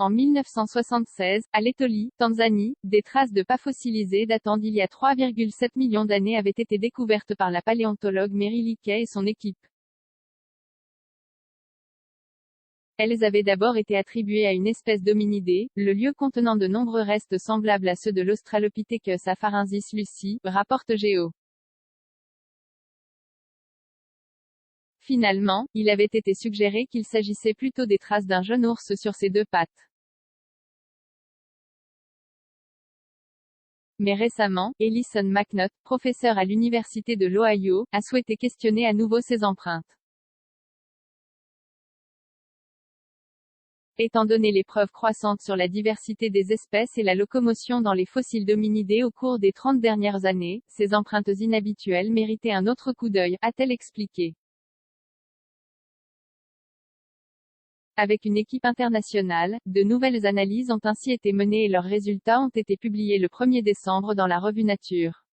en 1976, à l'Etoli, Tanzanie, des traces de pas fossilisées datant d'il y a 3,7 millions d'années avaient été découvertes par la paléontologue Mary Leakey et son équipe. Elles avaient d'abord été attribuées à une espèce d'hominidés, le lieu contenant de nombreux restes semblables à ceux de l'Australopithecus afarensis lucy, rapporte Géo. Finalement, il avait été suggéré qu'il s'agissait plutôt des traces d'un jeune ours sur ses deux pattes. Mais récemment, Ellison McNutt, professeur à l'Université de l'Ohio, a souhaité questionner à nouveau ces empreintes. Étant donné les preuves croissantes sur la diversité des espèces et la locomotion dans les fossiles d'hominidés au cours des 30 dernières années, ces empreintes inhabituelles méritaient un autre coup d'œil, a-t-elle expliqué. Avec une équipe internationale, de nouvelles analyses ont ainsi été menées et leurs résultats ont été publiés le 1er décembre dans la revue Nature.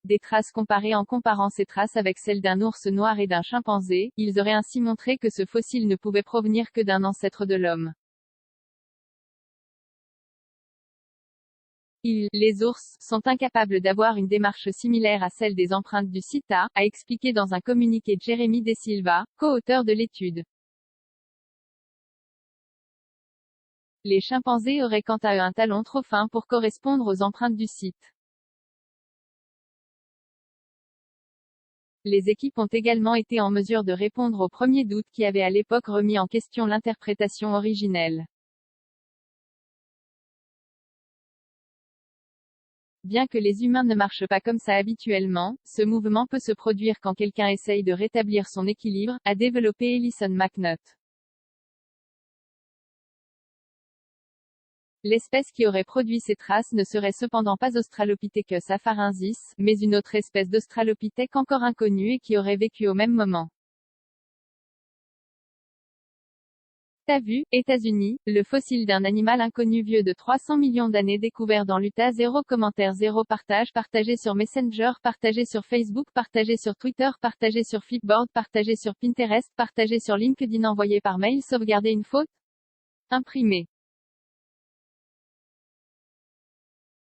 Des traces comparées. En comparant ces traces avec celles d'un ours noir et d'un chimpanzé, ils auraient ainsi montré que ce fossile ne pouvait provenir que d'un ancêtre de l'homme. Les ours, sont incapables d'avoir une démarche similaire à celle des empreintes du CITA, a expliqué dans un communiqué Jeremy De Silva, co-auteur de l'étude. Les chimpanzés auraient quant à eux un talon trop fin pour correspondre aux empreintes du site. Les équipes ont également été en mesure de répondre aux premiers doutes qui avaient à l'époque remis en question l'interprétation originelle. Bien que les humains ne marchent pas comme ça habituellement, ce mouvement peut se produire quand quelqu'un essaye de rétablir son équilibre, a développé Ellison McNutt. L'espèce qui aurait produit ces traces ne serait cependant pas Australopithecus afarensis, mais une autre espèce d'Australopithèque encore inconnue et qui aurait vécu au même moment. T'as vu, États-Unis, le fossile d'un animal inconnu vieux de 300 millions d'années découvert dans l'Utah. 0 commentaire 0 partage, partagé sur Messenger, partagé sur Facebook, partagé sur Twitter, partagé sur Flipboard, partagé sur Pinterest, partagé sur LinkedIn, envoyé par mail. Sauvegarder une faute? Imprimé.